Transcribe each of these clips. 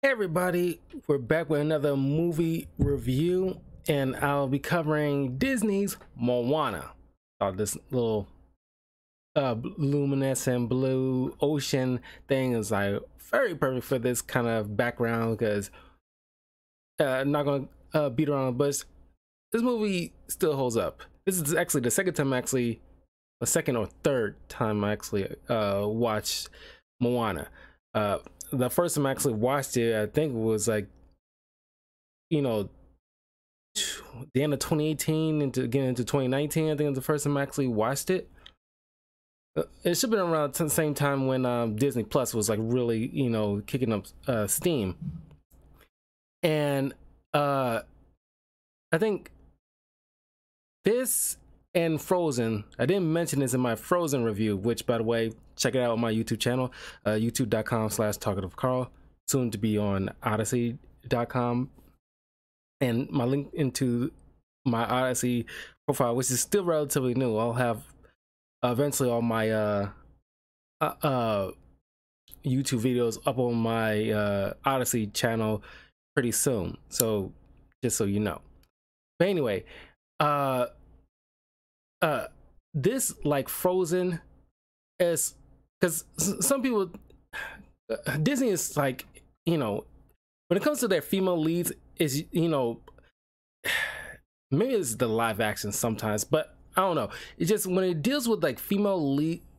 Hey everybody, we're back with another movie review, and I'll be covering Disney's Moana. This little luminescent blue ocean thing is like very perfect for this kind of background because I'm not gonna beat around the bush. This movie still holds up. This is actually the second time, the second or third time I actually watched Moana. The first time I actually watched it, I think it was like, the end of 2018 into getting into 2019. I think it's the first time I actually watched it. It should have been around the same time when Disney Plus was like really, kicking up steam. And I think this and Frozen, I didn't mention this in my Frozen review, which, by the way, check it out on my YouTube channel, youtube.com/talkativecarl, soon to be on odyssey.com. And my link into my Odyssey profile, which is still relatively new. I'll have eventually all my YouTube videos up on my Odyssey channel pretty soon. So just so you know. But anyway, this, like Frozen, is because some people, Disney is like, when it comes to their female leads, is maybe it's the live action sometimes, but I don't know. It's just when it deals with like female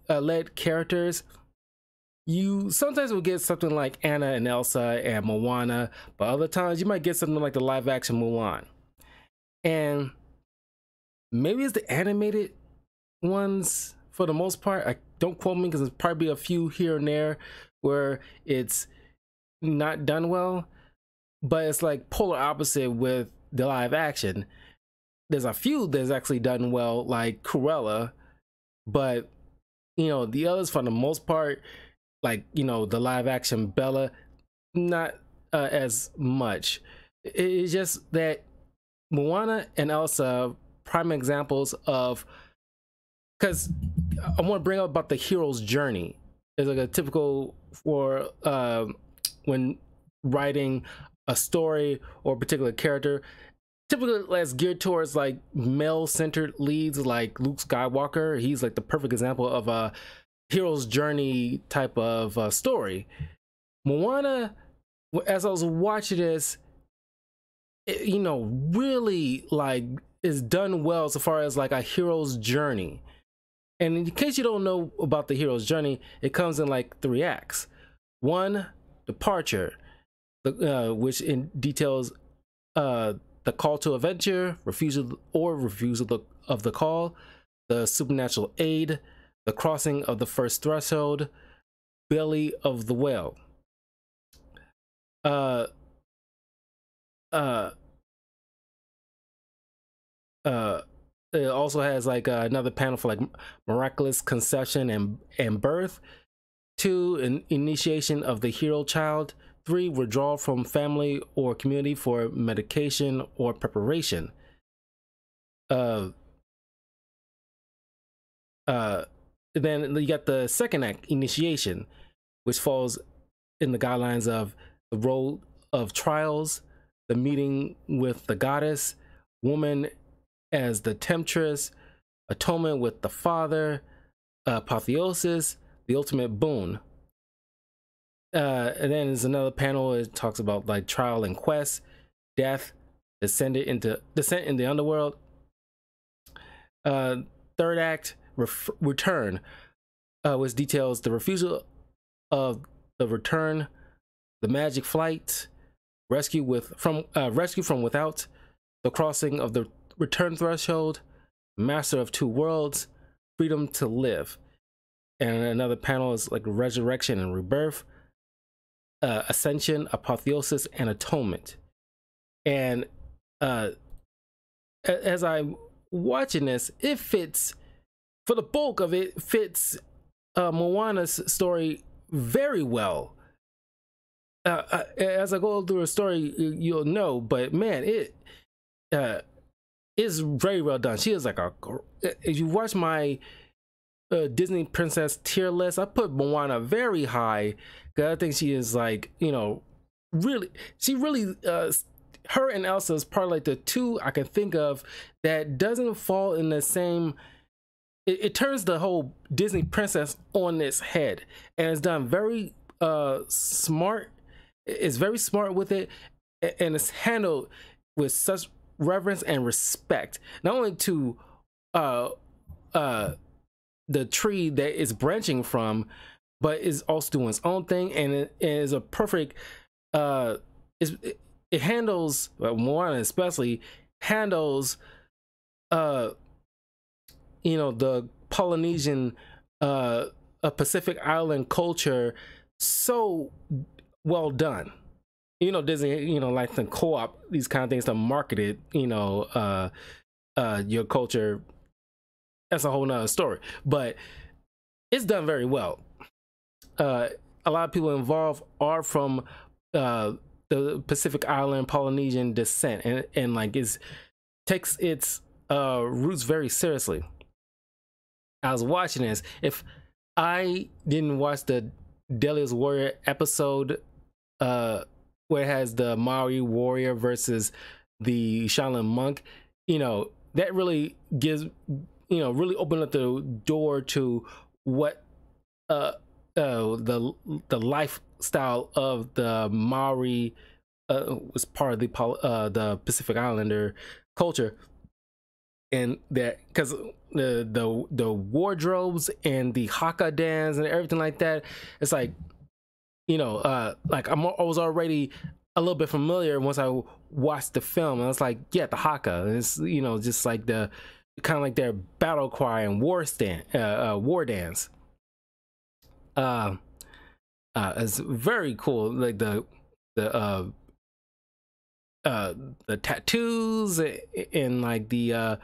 led characters, you sometimes will get something like Anna and Elsa and Moana, but other times you might get something like the live action Mulan. And maybe it's the animated ones for the most part. Don't quote me, because there's probably a few here and there where it's not done well, but it's like polar opposite with the live action. There's a few that's actually done well, like Cruella, but the others for the most part, like the live action Bella, not as much. It's just that Moana and Elsa, prime examples of, because I want to bring up about the hero's journey. It's like a typical for when writing a story or a particular character, typically less geared towards like male-centered leads, like Luke Skywalker. He's like the perfect example of a hero's journey type of story. Moana, as I was watching this, really like is done well so far as like a hero's journey. And in case you don't know about the hero's journey, it comes in like 3 acts. 1, departure, which details the call to adventure, refusal of the call, the supernatural aid, the crossing of the first threshold, belly of the whale. It also has like another panel for like miraculous conception and birth. 2, an initiation of the hero child. 3, withdrawal from family or community for medication or preparation. Then you got the 2nd act, initiation, which falls in the guidelines of the role of trials, the meeting with the goddess, woman as the temptress, atonement with the father, apotheosis, the ultimate boon. And then there's another panel. It talks about like trial and quest, death, descent in the underworld. 3rd act, return, which details the refusal of the return, the magic flight, rescue from without, the crossing of the return threshold, master of 2 worlds, freedom to live. And another panel is like resurrection and rebirth, ascension, apotheosis, and atonement. And as I'm watching this, it fits, for the bulk of it, fits Moana's story very well. As I go through a story, you'll know, but man, it is very well done. She is like if you watch my Disney princess tier list, I put Moana very high because I think she is like, really, she really, her and Elsa is probably like the two I can think of that doesn't fall in the same. It turns the whole Disney princess on its head, and it's done very smart. It's very smart with it, and it's handled with such reverence and respect, not only to uh the tree that is branching from, but is also doing its own thing, and it is a perfect it handles, Moana especially handles the Polynesian Pacific Island culture so well done. Disney, like to co-op these kind of things to market it, your culture. That's a whole nother story, but it's done very well. A lot of people involved are from the Pacific Island Polynesian descent, and like takes its roots very seriously. I was watching this. If I didn't watch the Deadliest Warrior episode, where it has the Maori warrior versus the Shaolin monk, that really gives, really opened up the door to what the lifestyle of the Maori was part of the Pacific Islander culture, and that because the wardrobes and the haka dance and everything like that, it's like, like I was already a little bit familiar once I watched the film, and it's like, yeah, the haka, and it's just like the kind of like their battle cry and war dance. It's very cool, like the tattoos and like the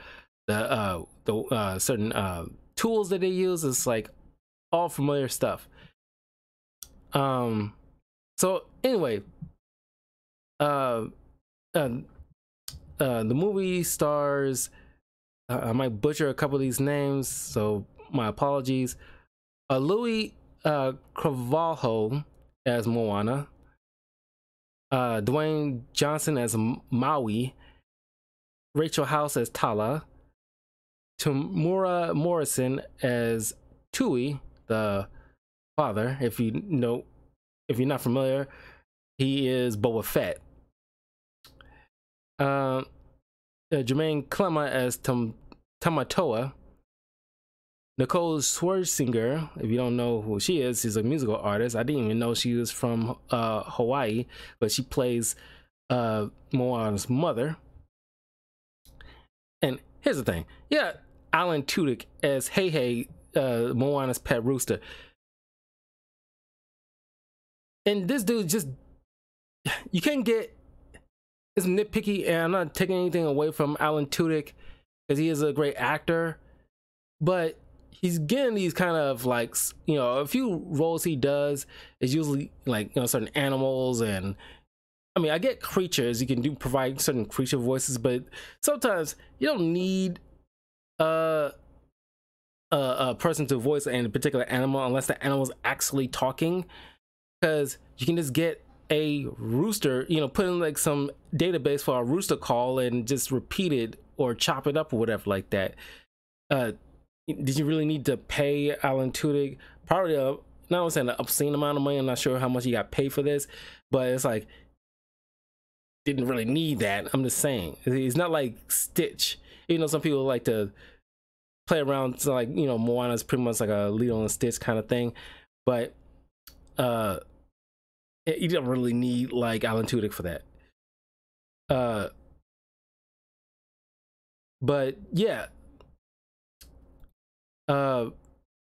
certain tools that they use. It's like all familiar stuff. So anyway, the movie stars, I might butcher a couple of these names, so my apologies. Louis Carvalho as Moana, Dwayne Johnson as Maui, Rachel House as Tala, Tamura Morrison as Tui, the father. If you're not familiar, he is Boba Fett. Jermaine Clement as Tamatoa. Nicole Scherzinger, if you don't know who she is, she's a musical artist. I didn't even know she was from Hawaii, but she plays Moana's mother. And here's the thing, yeah, Alan Tudyk as Hey, Moana's pet rooster. And this dude just, you can't get, it's nitpicky, and I'm not taking anything away from Alan Tudyk because he is a great actor, but he's getting these kind of like, a few roles he does is usually like, certain animals, and I mean, I get creatures, you can provide certain creature voices, but sometimes you don't need a person to voice a particular animal unless the animal's actually talking, because you can just get a rooster, put in like some database for a rooster call and just repeat it or chop it up or whatever like that. Did you really need to pay Alan Tudyk probably not saying an obscene amount of money? I'm not sure how much he got paid for this, but it's like, didn't really need that. I'm just saying, it's not like Stitch. Some people like to play around, so like, Moana's pretty much like a Lilo and Stitch kind of thing, but you don't really need like Alan Tudyk for that. But yeah,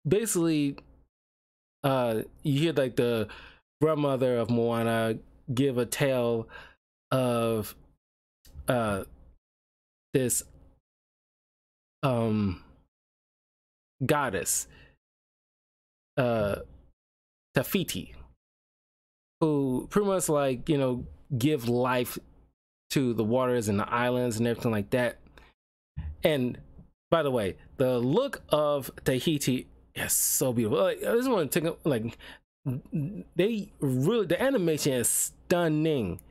basically, you hear like the grandmother of Moana give a tale of this goddess, Tafiti, who pretty much like, give life to the waters and the islands and everything like that. And by the way, the look of Tahiti is so beautiful. Like, I just want to take like the animation is stunning.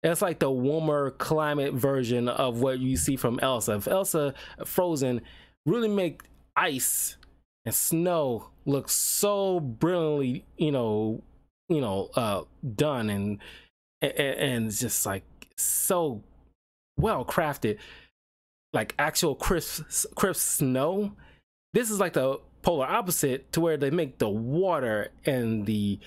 It's like the warmer climate version of what you see from Elsa. If Elsa Frozen really make ice and snow look so brilliantly, done, and it's just like so well crafted, like actual crisp snow. This is like the polar opposite, to where they make the water and the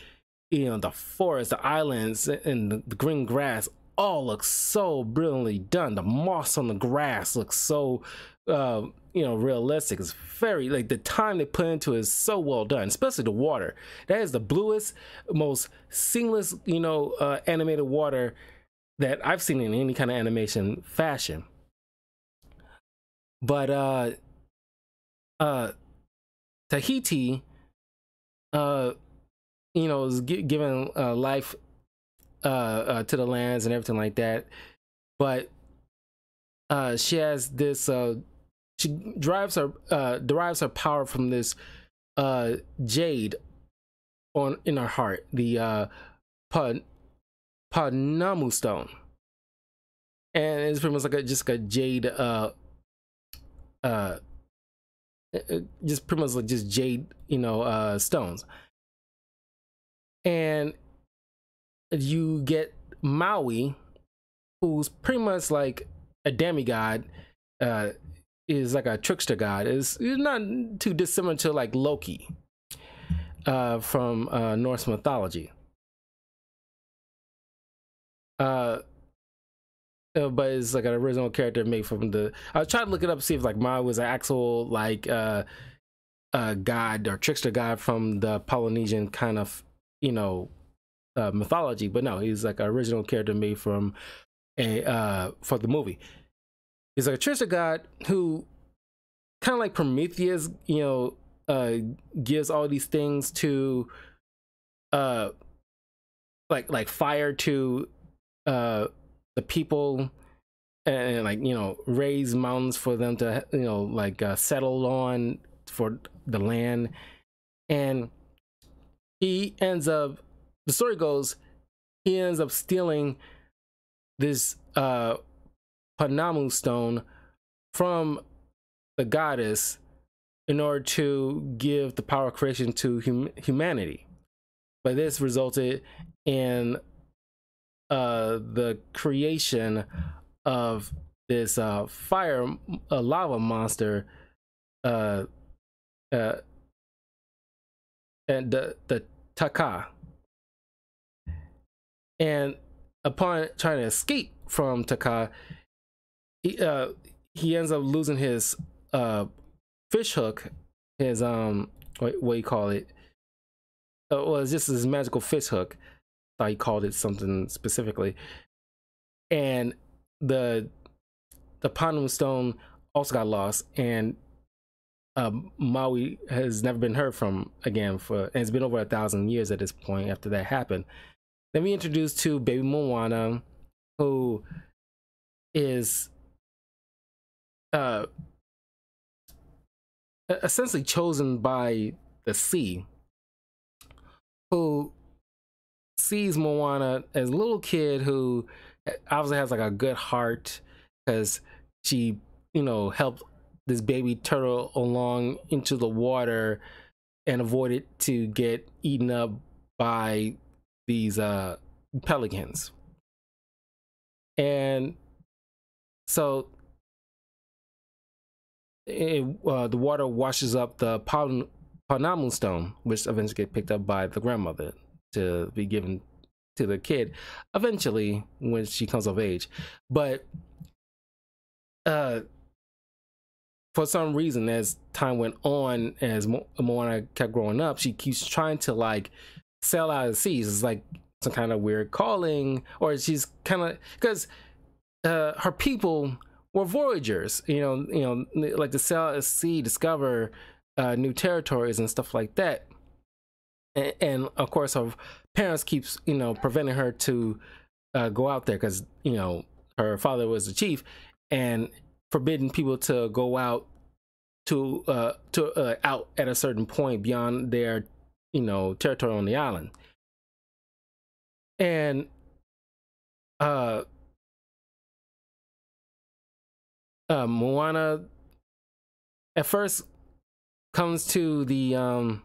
the forest, the islands, and the green grass all look so brilliantly done. The moss on the grass looks so realistic. It's very, like, the time they put into it is so well done, especially the water. That is the bluest, most seamless animated water that I've seen in any kind of animation fashion. But Tahiti is given life to the lands and everything like that, but she has this she derives her power from this jade in her heart, the Panamu stone, and it's pretty much like just a jade just pretty much like just jade stones. And you get Maui, who's pretty much like a demigod, is like a trickster god. Is not too dissimilar to like Loki from Norse mythology. But it's like an original character made from the. I tried to look it up to see if like Maui was an actual like god or trickster god from the Polynesian kind of mythology, but no, he's like an original character made from for the movie. He's like a trickster god who, kind of like Prometheus, gives all these things to like fire to the people, and like raise mountains for them to settle on for the land. And he ends up, the story goes, he ends up stealing this Panamu stone from the goddess in order to give the power of creation to humanity. But this resulted in the creation of this lava monster, and the Taka. And upon trying to escape from Taka, he ends up losing his fish hook, his what do you call it? Well, it's just his magical fish hook. I thought he called it something specifically. And the Panamu stone also got lost, and Maui has never been heard from again and it's been over 1,000 years at this point after that happened. Then we introduced to baby Moana, who is essentially chosen by the sea, who sees Moana as a little kid who obviously has like a good heart, because she helped this baby turtle along into the water and avoided to get eaten up by these pelicans. And so the water washes up the Panamu stone, which eventually gets picked up by the grandmother to be given to the kid eventually when she comes of age. But for some reason, as time went on, as Moana kept growing up, she keeps trying to like sail out of the seas. It's like some kind of weird calling, or she's kind of, because her people were voyagers, like to sail out at sea, discover new territories and stuff like that. And of course, her parents keeps preventing her to go out there, because her father was the chief and forbidding people to go out to out at a certain point beyond their territory on the island. And uh Moana at first comes to the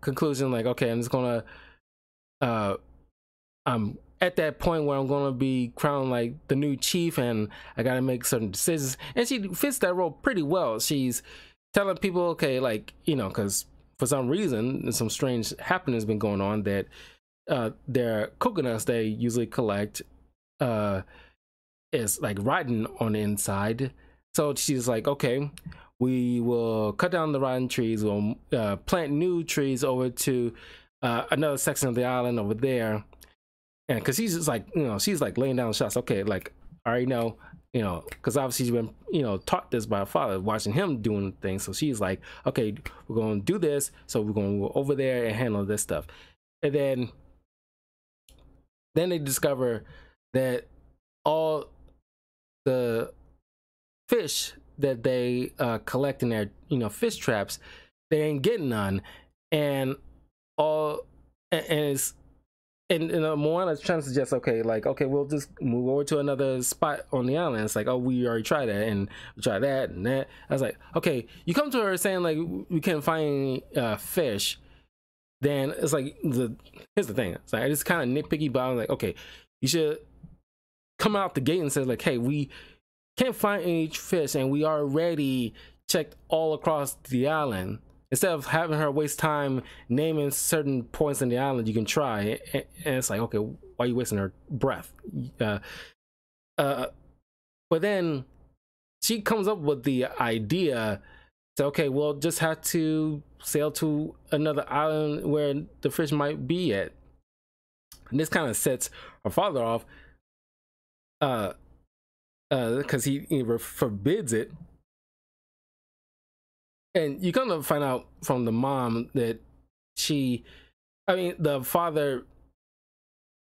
conclusion like, okay, I'm just gonna I'm at that point where I'm gonna be crowned like the new chief, and I gotta make certain decisions. And she fits that role pretty well. She's telling people, okay, like, because for some reason some strange happenings been going on, that their coconuts they usually collect is like rotten on the inside. So she's like, okay, we will cut down the rotten trees, we'll plant new trees over to another section of the island over there. And because she's just like, she's like laying down shots. Okay, like, I already know, because obviously she's been, taught this by her father, watching him doing things. So she's like, okay, we're going to do this. So we're going to go over there and handle this stuff. And then they discover that all the fish that they collect in their, fish traps, they ain't getting none. And it's, and Moana's trying to suggest, okay, we'll just move over to another spot on the island. It's like, oh, we already tried that, and we tried that and that. I was like, okay, you come to her saying like we can't find any fish, then it's like, here's the thing. It's like, I just kind of nitpicky, but I was like, okay, you should come out the gate and say like, hey, we can't find any fish, and we already checked all across the island. Instead of having her waste time naming certain points in the island you can try, and it's like, okay, why are you wasting her breath? But then she comes up with the idea to, okay, we'll just have to sail to another island where the fish might be at. And this kind of sets her father off, because he forbids it. And you kind of find out from the mom that the father,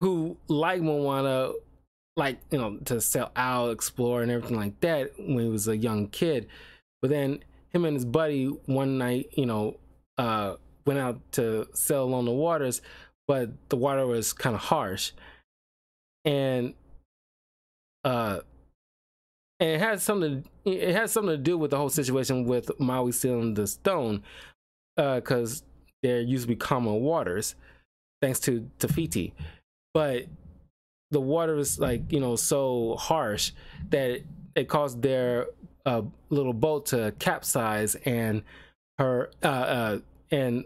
who liked Moana, like, to sail out, explore, and everything like that when he was a young kid. But then him and his buddy one night, went out to sail along the waters, but the water was kind of harsh. And and it has something to do with the whole situation with Maui stealing the stone, because there used to be calmer waters thanks to Te Fiti, but the water was like, so harsh that it caused their little boat to capsize, and her and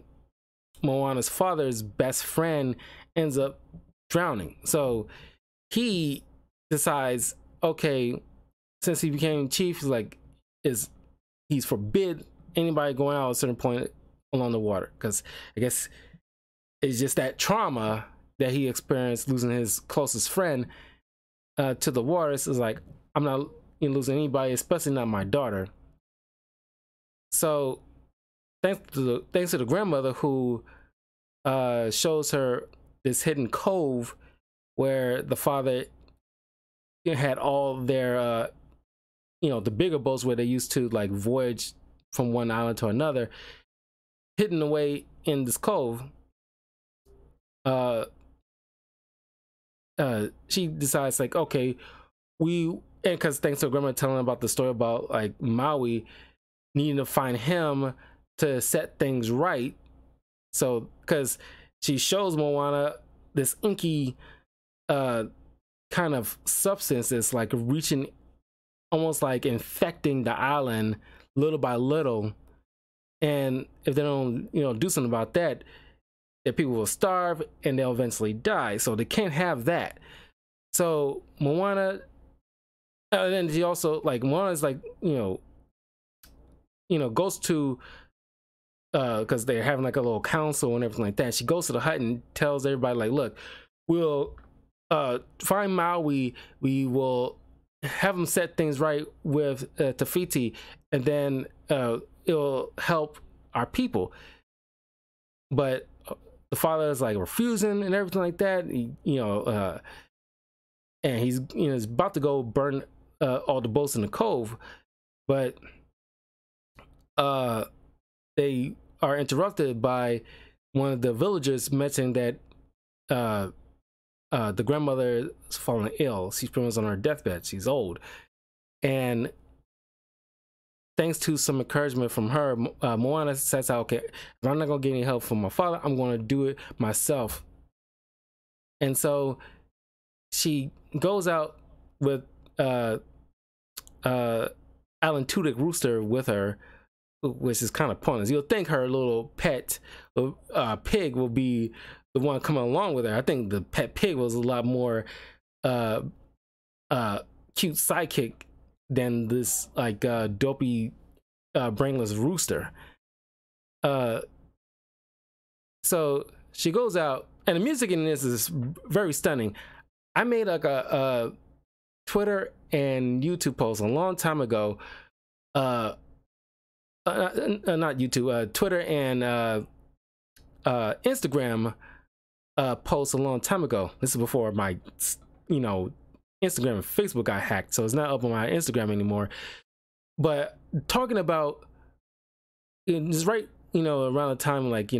Moana's father's best friend ends up drowning. So he decides, okay, since he became chief, he's forbid anybody going out at a certain point along the water, because I guess it's just that trauma that he experienced losing his closest friend to the waters. Is like, I'm not losing anybody, especially not my daughter. So thanks to the grandmother, who shows her this hidden cove where the father had all their the bigger boats where they used to like voyage from one island to another, hidden away in this cove. She decides like, okay, and because thanks to grandma telling about the story about like Maui needing to find him to set things right. So because she shows Moana this inky kind of substance that's like reaching, almost like infecting the island little by little, and if they don't do something about that, that people will starve and they'll eventually die. So they can't have that. So Moana, and then she also like, Moana's like, goes to because they're having like a little council and everything like that. She goes to the hut and tells everybody like, look, we'll find Maui, we will have them set things right with Te Fiti, and then it'll help our people. But the father is like refusing and everything like that. And he's he's about to go burn all the boats in the cove, but they are interrupted by one of the villagers mentioned that the grandmother is falling ill. She's pretty much on her deathbed. She's old, and thanks to some encouragement from her, Moana says, "Okay, if I'm not gonna get any help from my father, I'm gonna do it myself." And so she goes out with Alan Tudyk Rooster with her, which is kind of pointless. You'll think her little pet pig will be the one coming along with her. I think the pet pig was a lot more cute sidekick than this like dopey brainless rooster. So she goes out, and the music in this is very stunning. I made like a Twitter and YouTube post a long time ago. Not YouTube, Twitter and Instagram post a long time ago. This is before my, Instagram and Facebook got hacked, so it's not up on my Instagram anymore. But talking about it's right, around the time like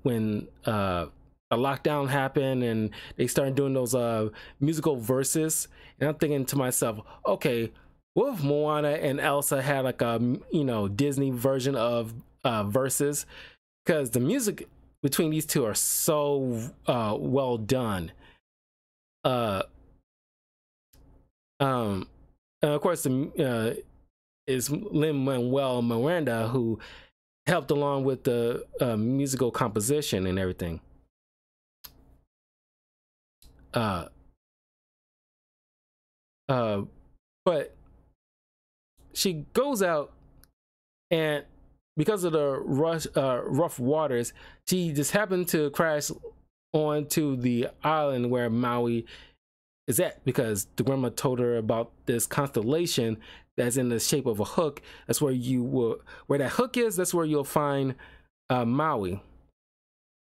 when a lockdown happened and they started doing those musical verses, and I'm thinking to myself, okay, what if Moana and Elsa had like a Disney version of verses? Because the music between these two are so well done. And of course, is Lin-Manuel Miranda, who helped along with the musical composition and everything. But she goes out, and because of the rough waters, she just happened to crash onto the island where Maui is at, because the grandma told her about this constellation that's in the shape of a hook. That's where where that hook is, that's where you'll find Maui.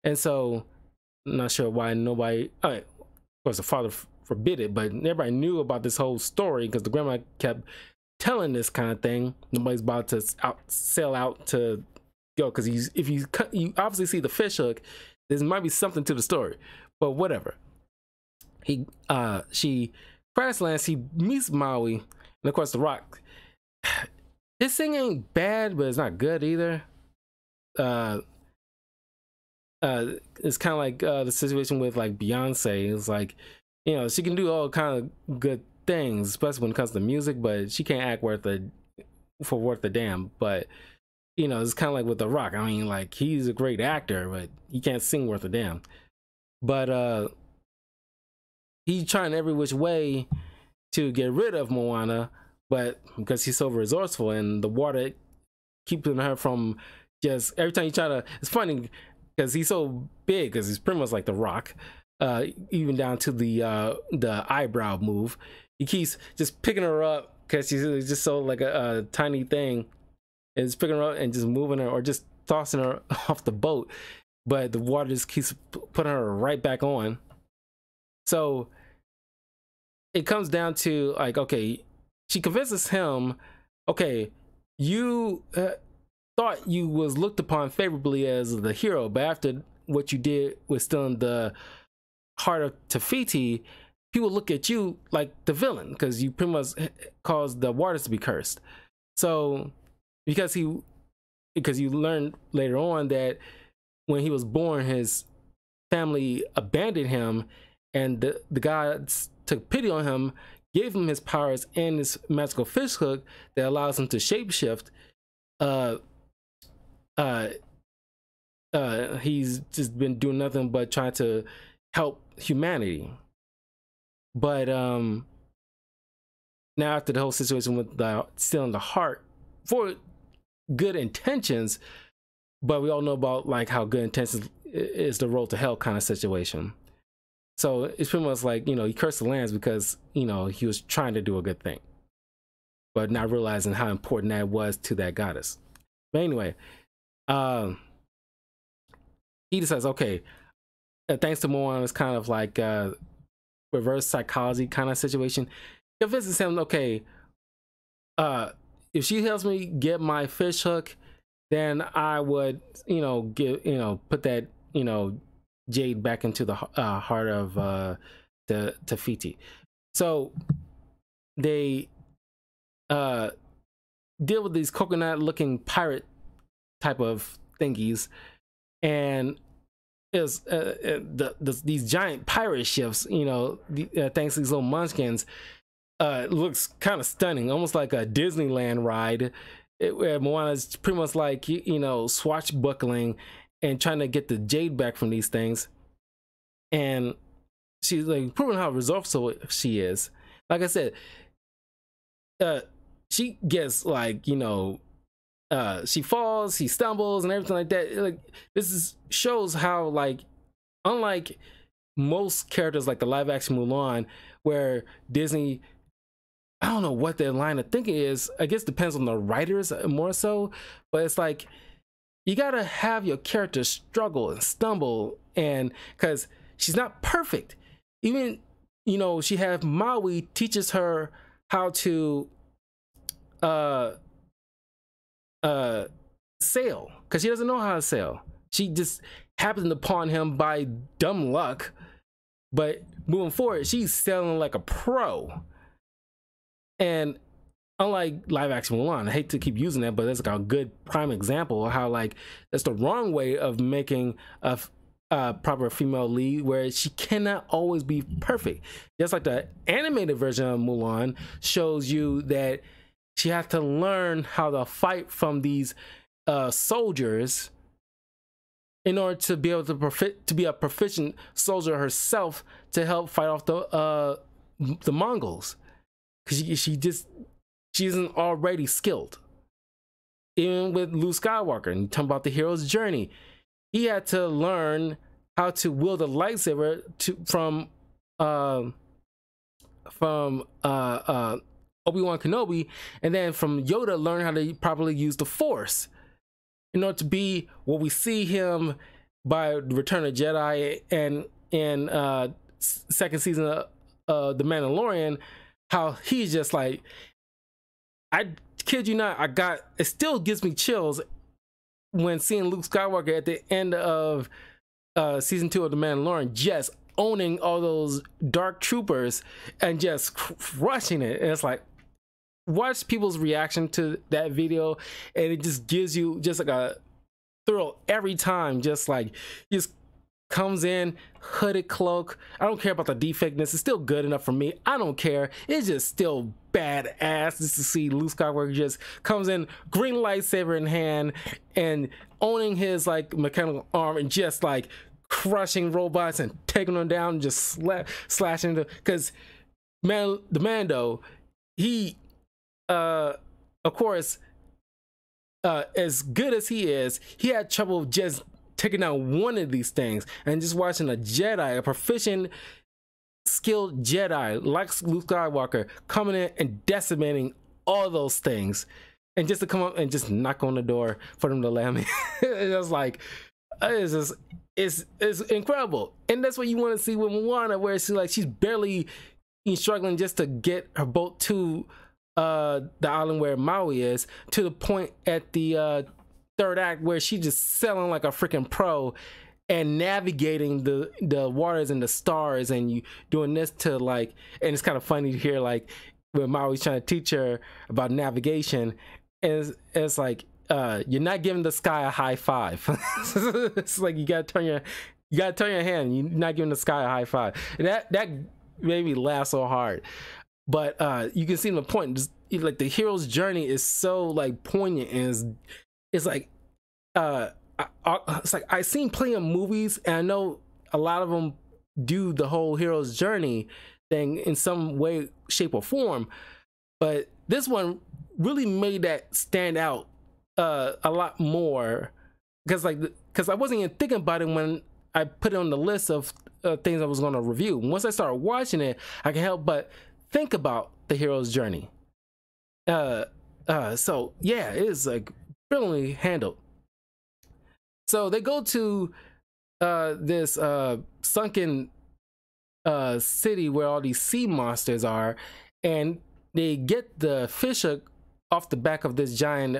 And so I'm not sure why nobody, of course the father forbid it, but everybody knew about this whole story because the grandma kept telling this kind of thing. Nobody's about to sail out to go, because if you obviously see the fish hook, there might be something to the story, but whatever. She crash lands, she meets Maui, and of course the rock. This thing ain't bad, but it's not good either. It's kind of like the situation with like Beyonce. It's like, she can do all kind of good things, especially when it comes to music, but she can't act worth a damn. But it's kind of like with The Rock. I mean, like, he's a great actor, but he can't sing worth a damn. But he's trying every which way to get rid of Moana, but because he's so resourceful, and the water keeping her from just every time you try to. It's funny because he's so big, because he's pretty much like The Rock, even down to the eyebrow move. He keeps just picking her up because she's just so like a tiny thing, and just picking her up and just moving her or just tossing her off the boat, but the water just keeps putting her right back on. So it comes down to like, okay, she convinces him, okay, you thought you was looked upon favorably as the hero, but after what you did with stealing the heart of Tafiti, people look at you like the villain because you pretty much caused the waters to be cursed. So because you learned later on that when he was born, his family abandoned him, and the gods took pity on him, gave him his powers and this magical fish hook that allows him to shapeshift. He's just been doing nothing but trying to help humanity. But now after the whole situation with stealing the heart for good intentions, but we all know about like how good intentions is the road to hell kind of situation. So it's pretty much like, he cursed the lands because, he was trying to do a good thing, but not realizing how important that was to that goddess. But anyway, he decides, okay, thanks to Moana, it's kind of like reverse psychology kind of situation. He convinces him, okay, if she helps me get my fish hook, then I would, put that, jade back into the heart of the Tafiti. So they deal with these coconut looking pirate type of thingies, and is these giant pirate ships, thanks to these little munchkins. It looks kind of stunning, almost like a Disneyland ride. Where Moana's pretty much like, swashbuckling and trying to get the jade back from these things, and she's like proving how resourceful she is. Like I said, she gets like, she falls, she stumbles and everything like that. Like, shows how, like, unlike most characters like the live action Mulan, where Disney, I don't know what their line of thinking is. I guess it depends on the writers more so, but it's like you gotta have your character struggle and stumble, and because she's not perfect. Even, she have Maui teaches her how to sail, because she doesn't know how to sail. She just happened upon him by dumb luck, but moving forward, she's sailing like a pro. And unlike live action Mulan, I hate to keep using that, but that's like a good prime example of how, like, that's the wrong way of making a proper female lead, where she cannot always be perfect. Just like the animated version of Mulan shows you that she has to learn how to fight from these soldiers in order to be able to be a proficient soldier herself, to help fight off the Mongols, because she isn't already skilled. Even with Luke Skywalker, and talking about the hero's journey, he had to learn how to wield a lightsaber from Obi-Wan Kenobi, and then from Yoda learn how to properly use the Force in order to be what we see him by Return of Jedi and in second season of The Mandalorian. How he's just like, I kid you not, it still gives me chills when seeing Luke Skywalker at the end of season 2 of The Mandalorian, just owning all those dark troopers and just crushing it. And it's like, watch people's reaction to that video, and it just gives you just like a thrill every time. Just like, just comes in, hooded cloak. I don't care about the defectness. It's still good enough for me. I don't care. It's just still badass just to see Luke Skywalker just comes in, green lightsaber in hand, and owning his like mechanical arm, and just like crushing robots and taking them down, and just slashing them. Because the Mando, he of course, as good as he is, he had trouble just taking down one of these things. And just watching a Jedi, a proficient, skilled Jedi like Luke Skywalker, coming in and decimating all those things, and just to come up and just knock on the door for them to let me. It's just like, it's incredible. And that's what you want to see with Moana, where she's barely struggling just to get her boat to the island where Maui is, to the point at the third act where she's just sailing like a freaking pro and navigating the waters and the stars, and you doing this to like, and it's kind of funny to hear like when Maui's trying to teach her about navigation, and it's like, you're not giving the sky a high five. It's like you gotta turn your hand, you're not giving the sky a high five. And that made me laugh so hard. But you can see the point. Just, like, the hero's journey is so like poignant, and it's like it's like I've seen plenty of movies, and I know a lot of them do the whole hero's journey thing in some way, shape, or form, but this one really made that stand out a lot more, because I wasn't even thinking about it when I put it on the list of things I was going to review. Once I started watching it, I can help but think about the hero's journey. So yeah, it is like brilliantly handled. So they go to this sunken city where all these sea monsters are, and they get the fish off the back of this giant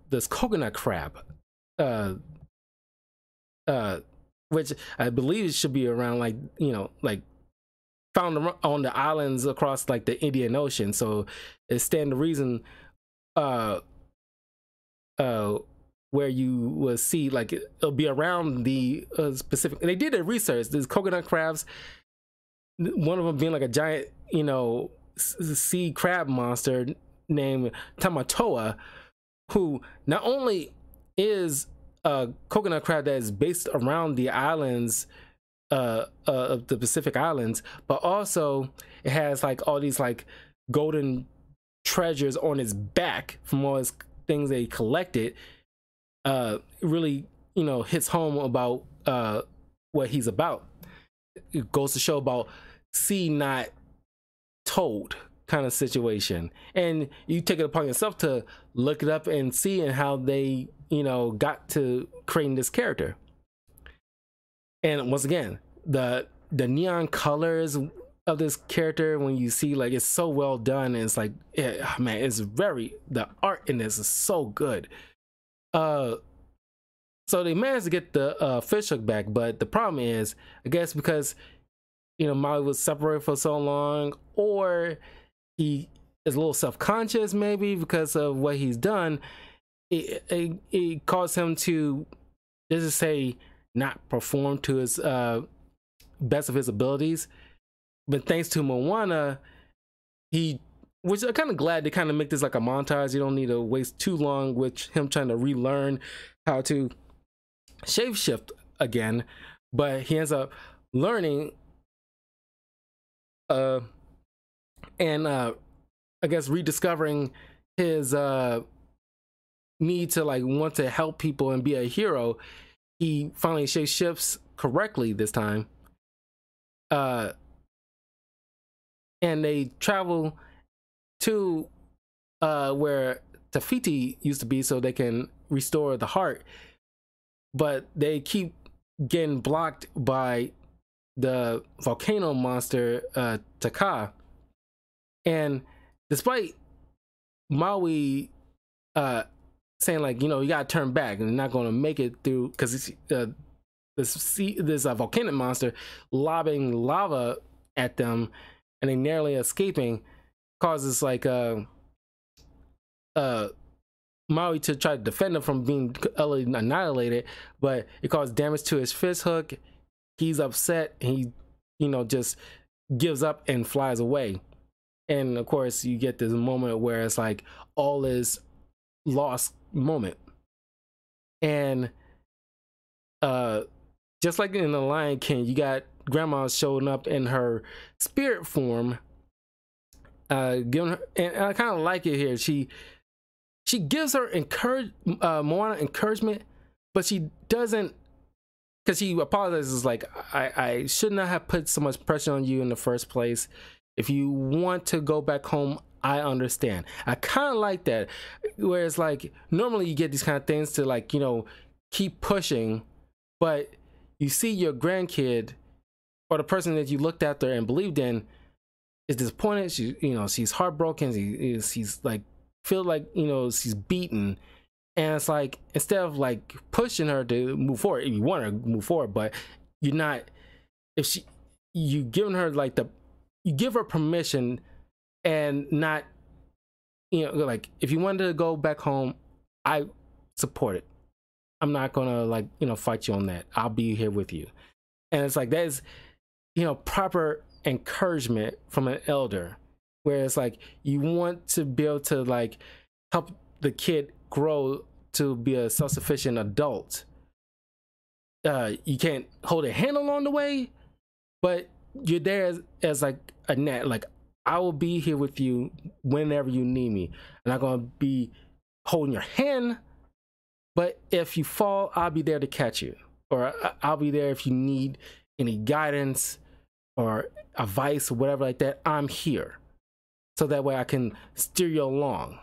this coconut crab. uh uh which I believe should be around like, you know, like found on the islands across like the Indian Ocean. So it stand to reason uh uh where you will see like it'll be around the specific. They did their research. There's coconut crabs, one of them being like a giant, you know, sea crab monster named Tamatoa, who not only is a coconut crab that is based around the islands of the Pacific Islands, but also it has like all these like golden treasures on its back from all his things that he collected. Really, you know, hits home about what he's about. It goes to show about see not told kind of situation, and you take it upon yourself to look it up and see and how they, you know, got to creating this character. And once again, the neon colors of this character, when you see, like, it's so well done, and it's like, yeah, man, it's very, the art in this is so good. So they managed to get the fish hook back, but the problem is, I guess because, you know, Maui was separated for so long, or he is a little self-conscious maybe because of what he's done, it caused him to, let's just say, not perform to his best of his abilities. But thanks to Moana, which I'm kind of glad they kind of make this like a montage. You don't need to waste too long with him trying to relearn how to shapeshift again, but he ends up learning and I guess rediscovering his need to like want to help people and be a hero. He finally shapeshifts correctly this time, and they travel to where Tafiti used to be so they can restore the heart, but they keep getting blocked by the volcano monster Taka. And despite Maui saying like, you know, you gotta turn back and they're not gonna make it through because this volcanic monster lobbing lava at them and they narrowly escaping, causes like Maui to try to defend him from being annihilated, but it caused damage to his fish hook. He's upset. He, you know, just gives up and flies away. And of course, you get this moment where it's like all is lost moment. And just like in The Lion King, you got Grandma showing up in her spirit form, giving her, and I kind of like it here. She gives her Moana encouragement, but she doesn't, because she apologizes like, I should not have put so much pressure on you in the first place. If you want to go back home, I understand. I kind of like that. Whereas like normally you get these kind of things to like, you know, keep pushing, but you see your grandkid or the person that you looked after and believed in is disappointed. She, you know, she's heartbroken. She's like, feel like, you know, she's beaten. And it's like, instead of like pushing her to move forward, if you want her to move forward, but you're not, you giving her like you give her permission and not, you know, like if you wanted to go back home, I support it. I'm not gonna like, you know, fight you on that. I'll be here with you. And it's like, that is, you know, proper encouragement from an elder, where it's like you want to be able to like help the kid grow to be a self-sufficient adult. You can't hold a hand along the way, but you're there as like a net. Like, I will be here with you whenever you need me. I'm not gonna be holding your hand, but if you fall, I'll be there to catch you, or I'll be there if you need any guidance or advice or whatever like that. I'm here, so that way I can steer you along.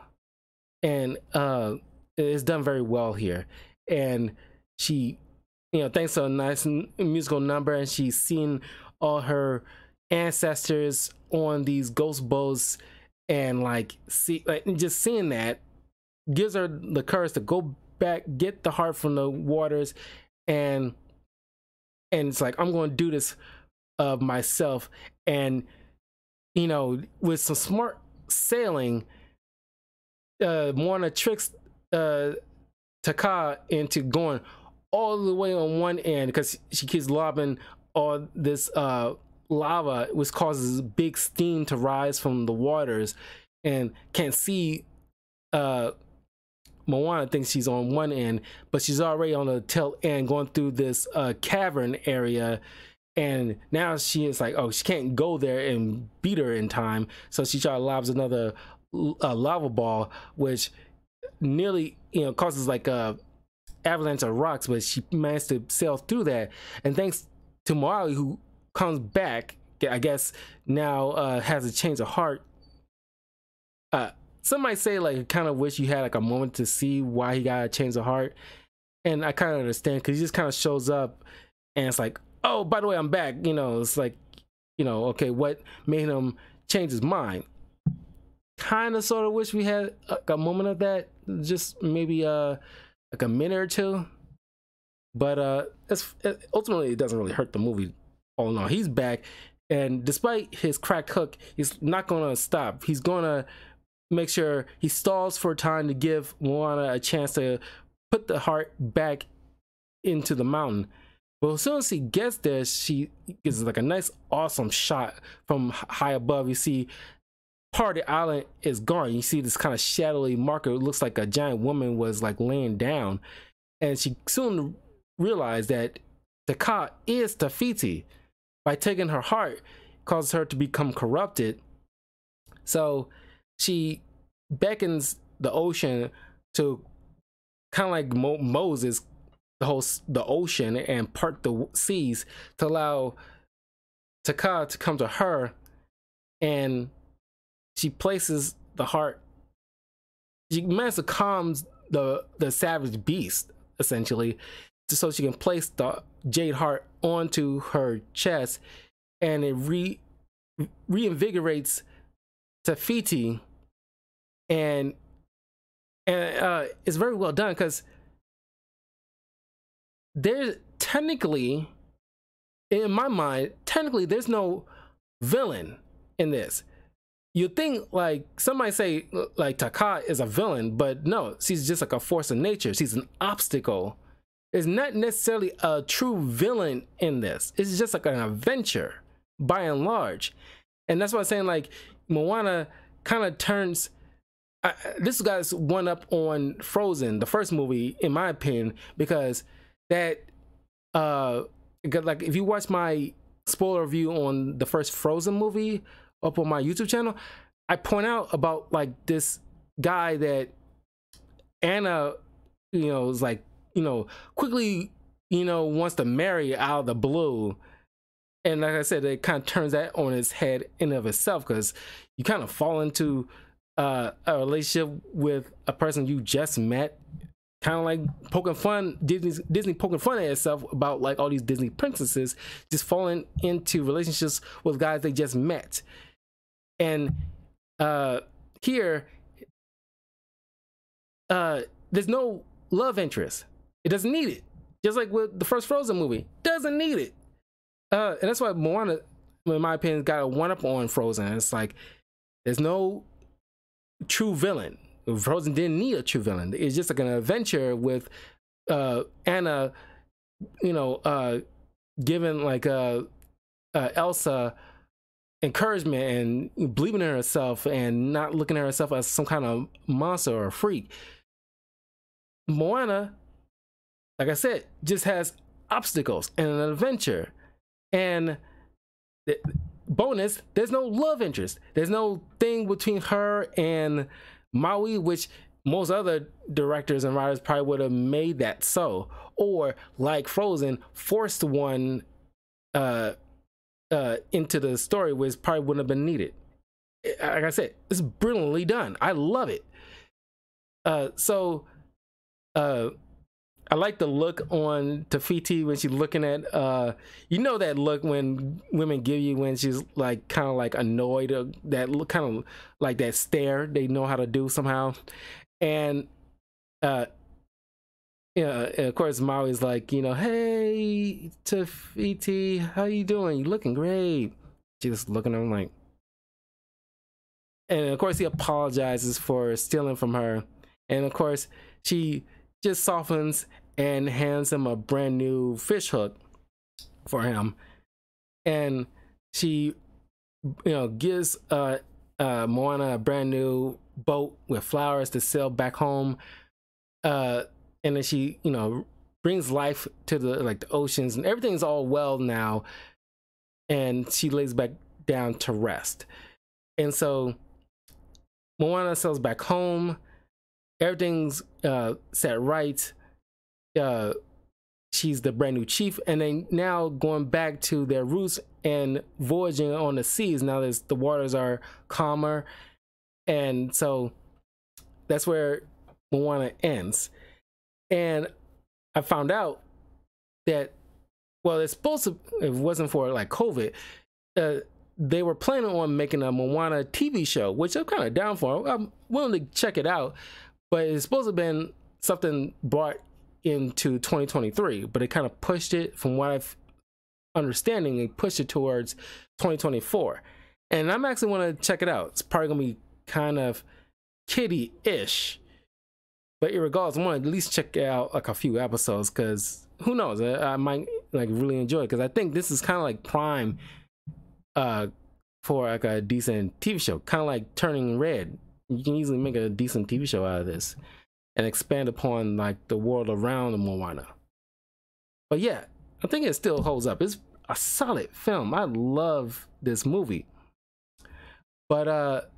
And it's done very well here. And she, you know, thanks to a nice musical number, and she's seen all her ancestors on these ghost boats, and like just seeing that gives her the courage to go back, get the heart from the waters, and it's like, I'm going to do this of myself. And with some smart sailing, Moana tricks Taka into going all the way on one end, because she keeps lobbing all this lava, which causes big steam to rise from the waters, and can't see. Moana thinks she's on one end, but she's already on the tail end, going through this cavern area. And now she is like, oh, she can't go there and beat her in time, so she tries to lobs another lava ball, which nearly causes like a avalanche of rocks, but she managed to sail through that. And thanks to Moana, who comes back, I guess now has a change of heart. Some might say like, kind of wish you had like a moment to see why he got a change of heart, and I kind of understand, because he just kind of shows up and it's like, oh, by the way, I'm back. It's like, okay, what made him change his mind? Kind of sort of wish we had a moment of that, just maybe like a minute or two. But ultimately it doesn't really hurt the movie. Oh no, he's back, and despite his cracked hook, he's not gonna stop. He's gonna make sure he stalls for time to give Moana a chance to put the heart back into the mountain. But as soon as he gets there, she gets like a nice, awesome shot from high above. You see part of the island is gone. You see this kind of shadowy marker. It looks like a giant woman was like laying down. And she soon realized that Taka is Te Fiti. By taking her heart, causes her to become corrupted. So she beckons the ocean to, kind of like Moses, the ocean, and part the seas to allow Taka to come to her. And she places the heart. She manages to calm the savage beast, essentially, so she can place the jade heart onto her chest, and it reinvigorates Te Fiti. And it's very well done, because there's technically, in my mind, there's no villain in this. You think like somebody say like Taka is a villain, but no, she's just like a force of nature. She's an obstacle. It's not necessarily a true villain in this. It's just like an adventure by and large. And that's why I'm saying, like, Moana kind of turns this guy's one up on Frozen, the first movie, in my opinion, because that like, if you watch my spoiler review on the first Frozen movie up on my YouTube channel, I point out about like this guy that Anna, is like, quickly, wants to marry out of the blue. And like I said, it kind of turns that on its head in of itself, because you kind of fall into a relationship with a person you just met, kind of like poking fun, Disney poking fun at itself about like all these Disney princesses just falling into relationships with guys they just met. And here, there's no love interest. It doesn't need it. Just like with the first Frozen movie, doesn't need it. And that's why Moana, in my opinion, got a one-up on Frozen. It's like, there's no true villain. Frozen didn't need a true villain. It's just like an adventure with Anna, giving like Elsa encouragement and believing in herself and not looking at herself as some kind of monster or a freak. Moana, like I said, just has obstacles and an adventure. And bonus, there's no love interest. There's no thing between her and Maui, which most other directors and writers probably would have made that so. Or like Frozen, forced one into the story, which probably wouldn't have been needed. Like I said, it's brilliantly done. I love it. I like the look on Te Fiti when she's looking at, that look when women give you when she's like kind of like annoyed, or that look, kind of like that stare they know how to do somehow. And Yeah, and of course Maui's like, hey Tafiti, how you doing? You looking great. She's just looking at him like, and of course he apologizes for stealing from her, and of course she just softens and hands him a brand new fish hook for him, and she gives Moana a brand new boat with flowers to sail back home, and then she brings life to the oceans, and everything's all well now, and she lays back down to rest. And so Moana sails back home, everything's set right. She's the brand new chief, and then now going back to their roots and voyaging on the seas. Now the waters are calmer, and so that's where Moana ends. And I found out that, well, it's supposed to, if it wasn't for like COVID, they were planning on making a Moana TV show, which I'm kind of down for. I'm willing to check it out, but it's supposed to have been something brought into 2023, but it kind of pushed it, from what I've understanding, it pushed it towards 2024. And I'm actually want to check it out. It's probably gonna be kind of kiddie-ish, but regardless, I want to at least check out like a few episodes, because who knows, I might like really enjoy it, because I think this is kind of like prime for like a decent TV show, kind of like Turning Red. You can easily make a decent TV show out of this and expand upon like the world around the Moana. But yeah, I think it still holds up. It's a solid film. I love this movie. But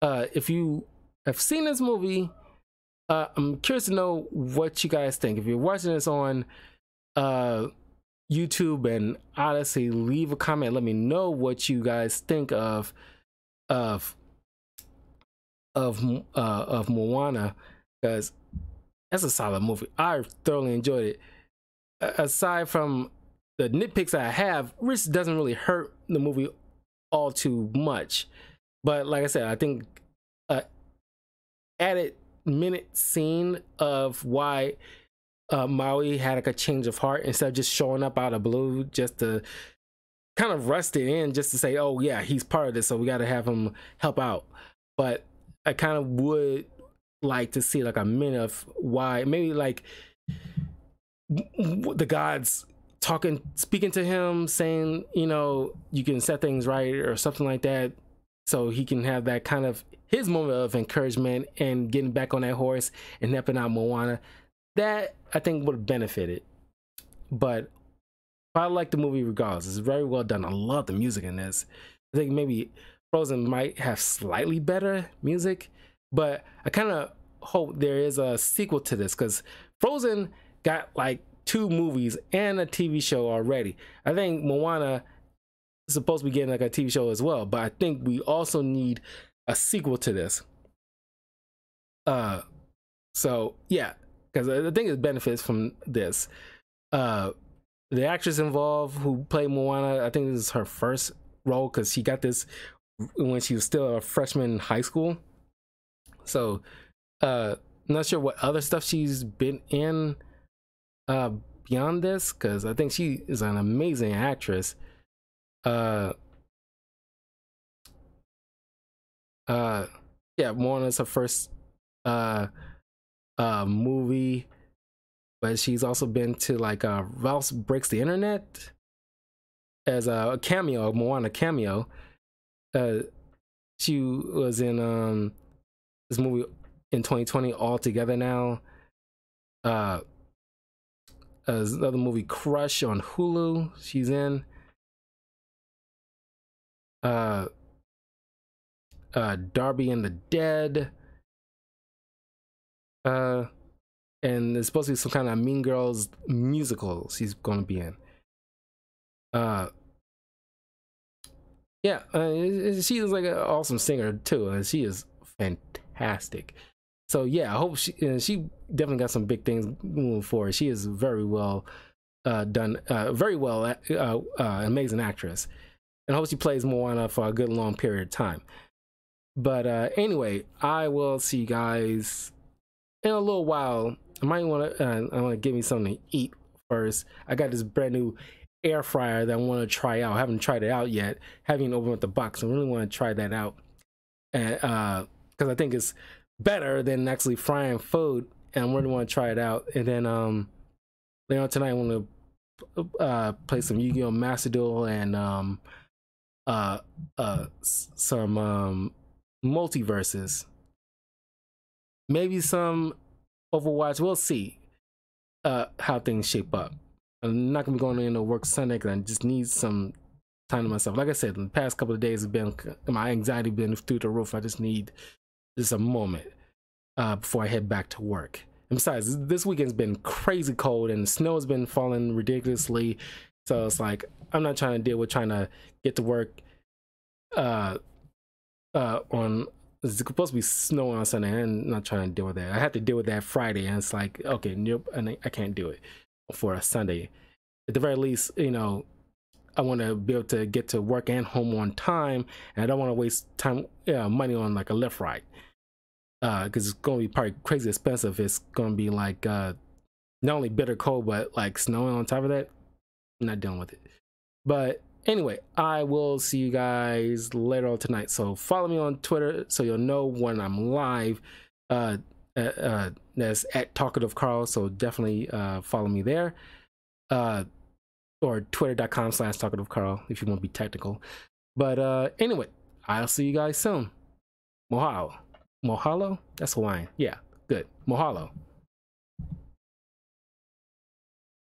if you have seen this movie, I'm curious to know what you guys think. If you're watching this on YouTube and Odyssey, leave a comment. Let me know what you guys think of Moana, because that's a solid movie. I thoroughly enjoyed it. Aside from the nitpicks I have, which doesn't really hurt the movie all too much. But like I said, I think added minute scene of why Maui had like a change of heart, instead of just showing up out of blue just to kind of rust it in, just to say, oh yeah, he's part of this, so we got to have him help out. But I kind of would like to see like a minute of why, maybe like the gods speaking to him, saying, you can set things right or something like that, so he can have that kind of his moment of encouragement and getting back on that horse and helping out Moana. That I think would have benefited. But I like the movie regardless. It's very well done. I love the music in this. I think maybe Frozen might have slightly better music, but I kind of hope there is a sequel to this, because Frozen got like 2 movies and a TV show already. I think Moana is supposed to be getting like a TV show as well, but I think we also need a sequel to this. So yeah, because I think it benefits from this. The actress involved who played Moana, I think this is her first role, because she got this when she was still a freshman in high school. So not sure what other stuff she's been in beyond this, because I think she is an amazing actress. Yeah, Moana's her first movie, but she's also been to like Ralph Breaks the Internet as a cameo, a Moana cameo. She was in this movie in 2020, All Together Now. There's another movie, Crush, on Hulu, she's in. Darby and the Dead. And there's supposed to be some kind of Mean Girls musical she's going to be in. Yeah, she is like an awesome singer too, and she is fantastic. So yeah, I hope she definitely got some big things moving forward. She is very well done, very well, amazing actress, and I hope she plays Moana for a good long period of time. But anyway, I will see you guys in a little while I might want to. I want to give me something to eat first. I got this brand new air fryer that I want to try out. I haven't tried it out yet. Haven't opened up the box. I really want to try that out, and because I think it's better than actually frying food, and I really want to try it out. And then later on tonight, I want to play some Yu-Gi-Oh! Master Duel and some multiverses. Maybe some Overwatch. We'll see how things shape up. I'm not gonna be going into work Sunday because I just need some time to myself. Like I said, in the past couple of days have been, my anxiety been through the roof. I just need just a moment before I head back to work. And besides, this weekend's been crazy cold and the snow has been falling ridiculously. So it's like I'm not trying to deal with trying to get to work on. It's supposed to be snowing on Sunday, and I'm not trying to deal with that. I had to deal with that Friday, and it's like, okay, nope, and I can't do it for a Sunday. At the very least, you know, I want to be able to get to work and home on time, and I don't want to waste time, money on like a Lyft ride, because it's going to be probably crazy expensive. It's going to be like not only bitter cold, but like snowing on top of that. I'm not dealing with it. But anyway, I will see you guys later on tonight. So follow me on Twitter so you'll know when I'm live. That's at Talkative Carl. So definitely follow me there. Or twitter.com/Talkative Carl if you want to be technical. But anyway, I'll see you guys soon. Mahalo. Mahalo? That's Hawaiian. Yeah, good. Mahalo.